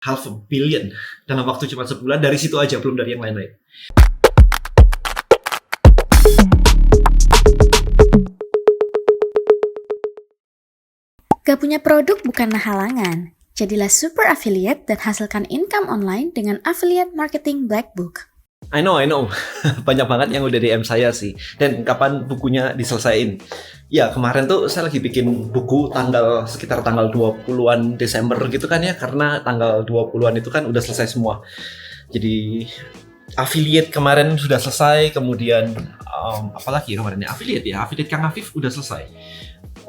500 million dalam waktu cuma sebulan. Dari situ aja, belum dari yang lain-lain. Gak punya produk bukanlah halangan. Jadilah super affiliate dan hasilkan income online dengan Affiliate Marketing Black Book. I know. Banyak banget yang udah DM saya sih. Dan kapan bukunya diselesain? Ya, kemarin tuh saya lagi bikin buku sekitar tanggal 20-an Desember gitu kan ya. Karena tanggal 20-an itu kan udah selesai semua. Jadi, affiliate kemarin sudah selesai. Kemudian, apalagi kemarin ya? Affiliate Kang Afif udah selesai.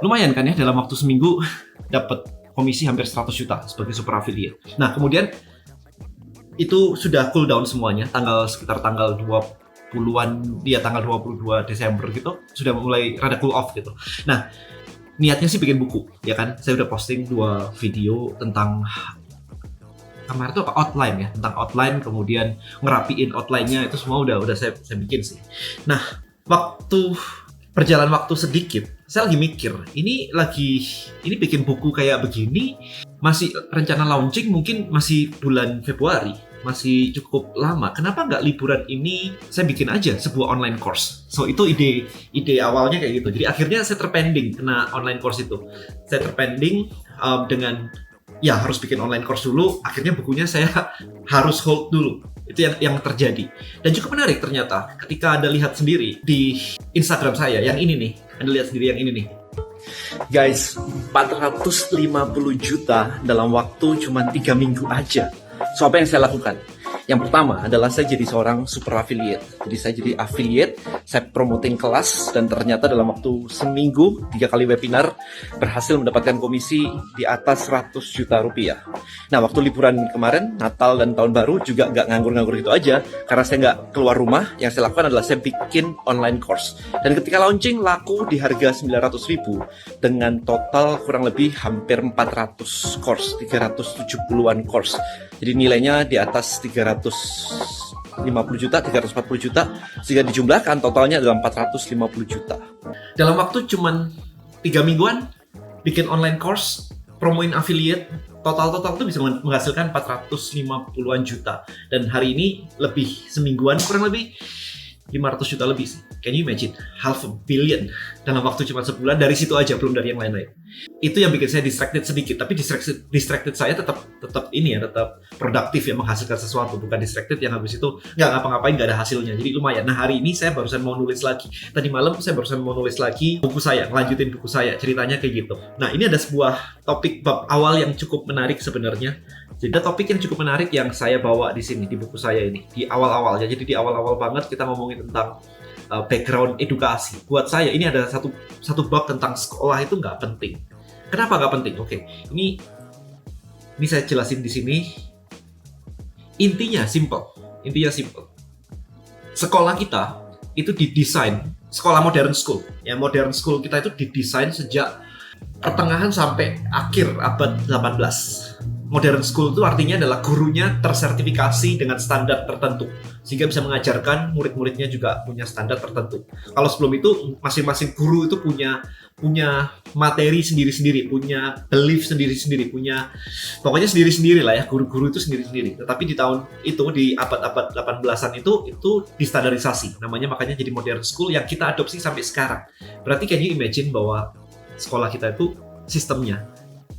Lumayan kan ya, dalam waktu seminggu dapat komisi hampir 100 juta sebagai super affiliate. Nah, kemudian itu sudah cool down semuanya, sekitar tanggal 20-an, tanggal 22 Desember gitu, sudah mulai rada cool off gitu. Nah, niatnya sih bikin buku, ya kan? Saya udah posting 2 video tentang kemarin tuh outline ya, tentang outline, kemudian ngerapiin outline-nya, itu semua udah saya bikin sih. Nah, berjalan waktu sedikit, saya lagi mikir, ini bikin buku kayak begini, masih rencana launching mungkin masih bulan Februari, masih cukup lama. Kenapa nggak liburan ini saya bikin aja sebuah online course? So itu ide awalnya kayak gitu. Jadi akhirnya saya terpending kena online course itu. Saya terpending dengan harus bikin online course dulu. Akhirnya bukunya saya harus hold dulu. Itu yang terjadi. Dan cukup menarik ternyata ketika Anda lihat sendiri di Instagram saya yang ini nih. Anda lihat sendiri yang ini nih. Guys, 450 juta dalam waktu cuma 3 minggu aja. So, apa yang saya lakukan? Yang pertama adalah saya jadi seorang super affiliate. Jadi saya jadi affiliate, saya promoting kelas, dan ternyata dalam waktu seminggu 3 kali webinar berhasil mendapatkan komisi di atas 100 juta rupiah. Nah, waktu liburan kemarin, Natal dan Tahun Baru juga nggak nganggur-nganggur gitu aja. Karena saya nggak keluar rumah, yang saya lakukan adalah saya bikin online course. Dan ketika launching, laku di harga 900.000 dengan total kurang lebih hampir 400 course, 370-an course. Jadi nilainya di atas 350 juta, 340 juta, sehingga dijumlahkan totalnya adalah 450 juta. Dalam waktu cuman 3 mingguan, bikin online course, promoin affiliate, total itu bisa menghasilkan 450-an juta. Dan hari ini lebih semingguan, kurang lebih 500 juta lebih sih. Can you imagine? 500 million dalam waktu cuma sebulan. Dari situ aja, belum dari yang lain-lain. Itu yang bikin saya distracted sedikit. Tapi distracted saya tetap produktif ya, menghasilkan sesuatu. Bukan distracted yang habis itu nggak ngapa-ngapain, nggak ada hasilnya. Jadi lumayan. Nah, hari ini saya barusan mau nulis lagi. Tadi malam saya barusan mau nulis lagi buku saya, ngelanjutin buku saya. Ceritanya kayak gitu. Nah, ini ada sebuah topik bab awal yang cukup menarik sebenarnya. Jadi ada topik yang cukup menarik yang saya bawa di sini, di buku saya ini. Di awal-awal ya. Jadi di awal-awal banget kita ngomongin tentang background edukasi. Buat saya ini ada satu bab tentang sekolah itu nggak penting. Kenapa nggak penting? Oke, ini saya jelasin di sini. Intinya simple. Sekolah kita itu didesain, sekolah modern school. Ya, modern school kita itu didesain sejak pertengahan sampai akhir abad 18. Modern school itu artinya adalah gurunya tersertifikasi dengan standar tertentu, sehingga bisa mengajarkan murid-muridnya juga punya standar tertentu. Kalau sebelum itu masing-masing guru itu punya materi sendiri-sendiri, punya belief sendiri-sendiri, pokoknya sendiri-sendiri lah ya, guru-guru itu sendiri-sendiri. Tetapi di tahun itu, di abad-abad 18-an itu distandarisasi, namanya makanya jadi modern school yang kita adopsi sampai sekarang. Berarti can you imagine bahwa sekolah kita itu sistemnya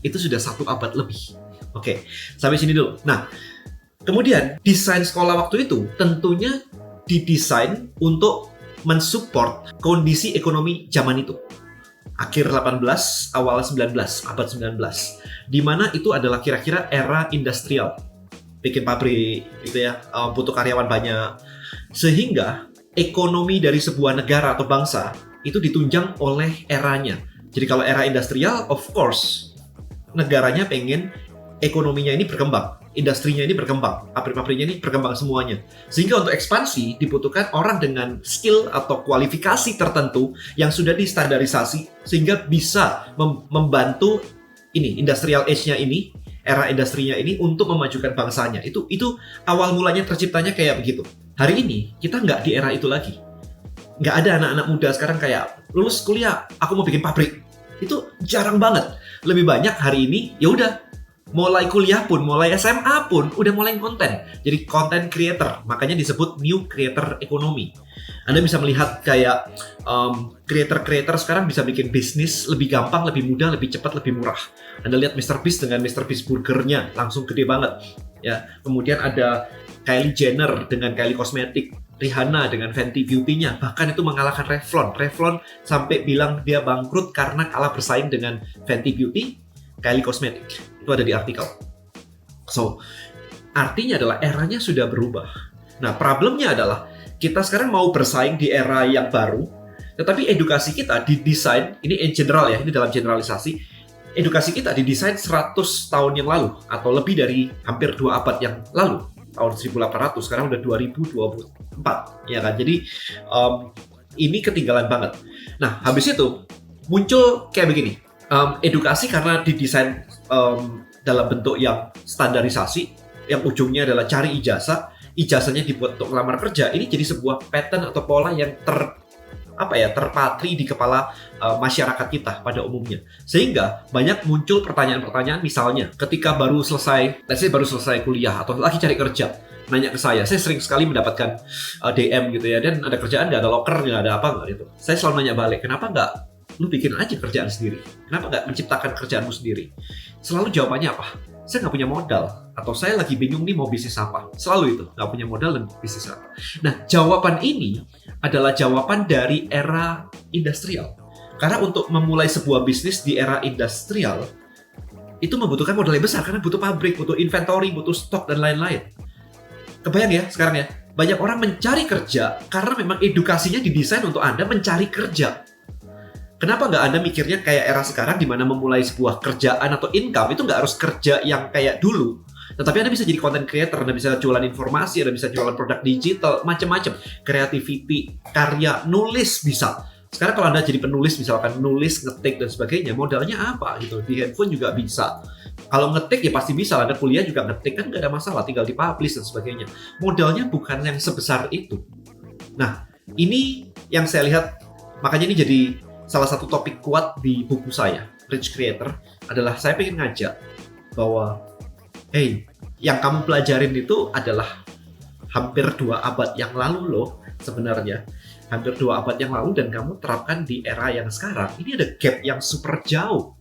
itu sudah 1 abad lebih. Oke, sampai sini dulu. Nah, kemudian desain sekolah waktu itu tentunya didesain untuk mensupport kondisi ekonomi zaman itu. Akhir 18, awal 19, abad 19. Di mana itu adalah kira-kira era industrial. Bikin pabrik gitu ya, butuh karyawan banyak. Sehingga ekonomi dari sebuah negara atau bangsa itu ditunjang oleh eranya. Jadi kalau era industrial, of course, negaranya pengen ekonominya ini berkembang, industrinya ini berkembang, pabrik-pabriknya ini berkembang semuanya. Sehingga untuk ekspansi dibutuhkan orang dengan skill atau kualifikasi tertentu yang sudah distandarisasi sehingga bisa membantu ini industrial age-nya ini, era industrinya ini untuk memajukan bangsanya. Itu awal mulanya terciptanya kayak begitu. Hari ini kita nggak di era itu lagi. Nggak ada anak-anak muda sekarang kayak lulus kuliah, aku mau bikin pabrik. Itu jarang banget. Lebih banyak hari ini, ya udah mulai kuliah pun, mulai SMA pun udah mulai konten. Jadi content creator, makanya disebut new creator economy. Anda bisa melihat kayak creator-creator sekarang bisa bikin bisnis lebih gampang, lebih mudah, lebih cepat, lebih murah. Anda lihat MrBeast dengan MrBeast burgernya langsung gede banget. Ya, kemudian ada Kylie Jenner dengan Kylie Cosmetic, Rihanna dengan Fenty Beauty-nya, bahkan itu mengalahkan Revlon. Revlon sampai bilang dia bangkrut karena kalah bersaing dengan Fenty Beauty, Kylie Cosmetic. Itu ada di artikel. So, artinya adalah eranya sudah berubah. Nah, problemnya adalah kita sekarang mau bersaing di era yang baru, tetapi edukasi kita didesain, ini in general ya, ini dalam generalisasi, edukasi kita didesain 100 tahun yang lalu, atau lebih dari hampir 2 abad yang lalu, tahun 1800, sekarang udah 2024, ya kan? Jadi, ini ketinggalan banget. Nah, habis itu, muncul kayak begini, edukasi karena didesain dalam bentuk yang standarisasi, yang ujungnya adalah cari ijazah, ijazahnya dibuat untuk melamar kerja, ini jadi sebuah pattern atau pola yang terpatri di kepala masyarakat kita pada umumnya. Sehingga banyak muncul pertanyaan-pertanyaan, misalnya ketika baru selesai kuliah atau lagi cari kerja, nanya ke saya sering sekali mendapatkan DM gitu ya, dan ada kerjaan nggak, ada loker nggak, ada apa nggak gitu. Saya selalu nanya balik, kenapa nggak lu bikin aja kerjaan sendiri? Kenapa nggak menciptakan kerjaanmu sendiri? Selalu jawabannya apa? Saya nggak punya modal, atau saya lagi bingung nih mau bisnis apa. Selalu itu, nggak punya modal dan bisnis apa. Nah, jawaban ini adalah jawaban dari era industrial. Karena untuk memulai sebuah bisnis di era industrial, itu membutuhkan modal yang besar, karena butuh pabrik, butuh inventory, butuh stok, dan lain-lain. Kebayang ya sekarang ya, banyak orang mencari kerja karena memang edukasinya didesain untuk Anda mencari kerja. Kenapa nggak Anda mikirnya kayak era sekarang di mana memulai sebuah kerjaan atau income itu nggak harus kerja yang kayak dulu. Tetapi Anda bisa jadi content creator, Anda bisa jualan informasi, Anda bisa jualan produk digital, macam-macam. Creativity, karya, nulis bisa. Sekarang kalau Anda jadi penulis, misalkan nulis, ngetik, dan sebagainya, modalnya apa gitu? Di handphone juga bisa. Kalau ngetik ya pasti bisa, Anda kuliah juga ngetik, kan nggak ada masalah, tinggal di-publish dan sebagainya. Modalnya bukan yang sebesar itu. Nah, ini yang saya lihat, makanya ini jadi salah satu topik kuat di buku saya, Rich Creator, adalah saya pengen ngajak bahwa, hey, yang kamu pelajarin itu adalah hampir 2 abad yang lalu loh sebenarnya. Hampir 2 abad yang lalu dan kamu terapkan di era yang sekarang. Ini ada gap yang super jauh.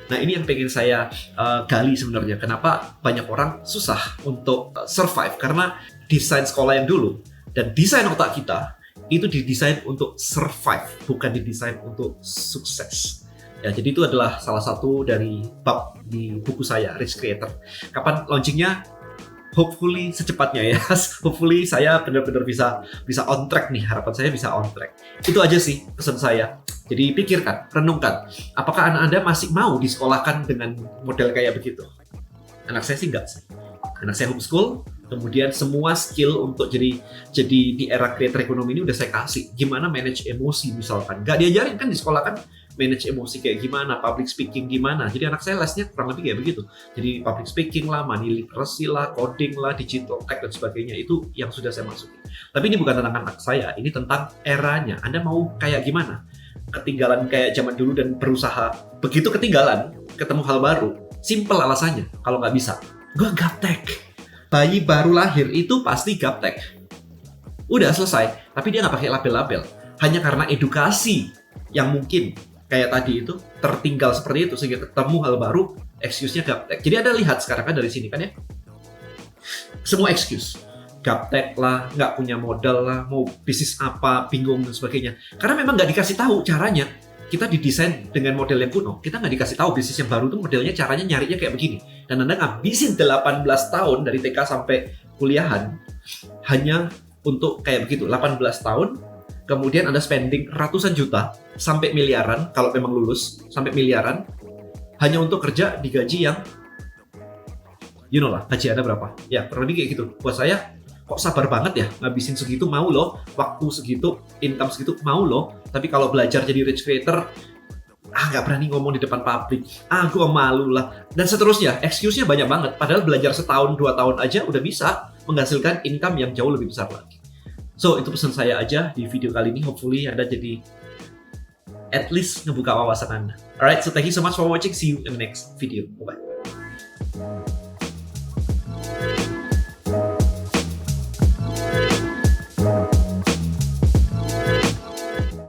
Nah, ini yang pengen saya gali sebenarnya. Kenapa banyak orang susah untuk survive? Karena desain sekolah yang dulu dan desain otak kita itu didesain untuk survive, bukan didesain untuk sukses. Ya, jadi itu adalah salah satu dari bab di buku saya, Rich Creator. Kapan launchingnya? Hopefully secepatnya ya. Hopefully saya benar-benar bisa on track nih. Harapan saya bisa on track. Itu aja sih pesan saya. Jadi pikirkan, renungkan. Apakah anak Anda masih mau disekolahkan dengan model kayak begitu? Anak saya sih enggak sih. Anak saya homeschool. Kemudian semua skill untuk jadi di era creator ekonomi ini udah saya kasih. Gimana manage emosi misalkan. Gak diajarin kan di sekolah kan manage emosi kayak gimana, public speaking gimana. Jadi anak saya lesnya kurang lebih kayak begitu. Jadi public speaking lah, money literacy lah, coding lah, digital tech dan sebagainya. Itu yang sudah saya masuki. Tapi ini bukan tentang anak saya, ini tentang eranya. Anda mau kayak gimana? Ketinggalan kayak zaman dulu dan berusaha. Begitu ketinggalan, ketemu hal baru. Simple alasannya, kalau nggak bisa. Gue gaptek. Bayi baru lahir itu pasti gaptek. Udah selesai, tapi dia nggak pakai label-label. Hanya karena edukasi yang mungkin kayak tadi itu tertinggal seperti itu sehingga ketemu hal baru, excuse-nya gaptek. Jadi Anda lihat sekarang kan dari sini kan ya, semua excuse. Gaptek lah, nggak punya modal lah, mau bisnis apa, bingung dan sebagainya. Karena memang nggak dikasih tahu caranya. Kita didesain dengan model yang kuno. Kita nggak dikasih tahu bisnis yang baru tuh modelnya caranya nyarinya kayak begini. Dan Anda ngabisin 18 tahun dari TK sampai kuliahan hanya untuk kayak begitu. 18 tahun, kemudian Anda spending ratusan juta sampai miliaran kalau memang lulus, sampai miliaran hanya untuk kerja di gaji yang you know lah, gaji Anda berapa. Ya, kurang lebih kayak gitu. Buat saya, kok sabar banget ya ngabisin segitu, mau loh, waktu segitu, income segitu, mau loh. Tapi kalau belajar jadi rich creator, nggak berani ngomong di depan publik, gue malu lah, dan seterusnya. Excuse-nya banyak banget, padahal belajar setahun, 2 tahun aja udah bisa menghasilkan income yang jauh lebih besar lagi. So, itu pesan saya aja di video kali ini. Hopefully Anda jadi at least ngebuka wawasan Anda. Alright, so thank you so much for watching. See you in the next video. Bye-bye.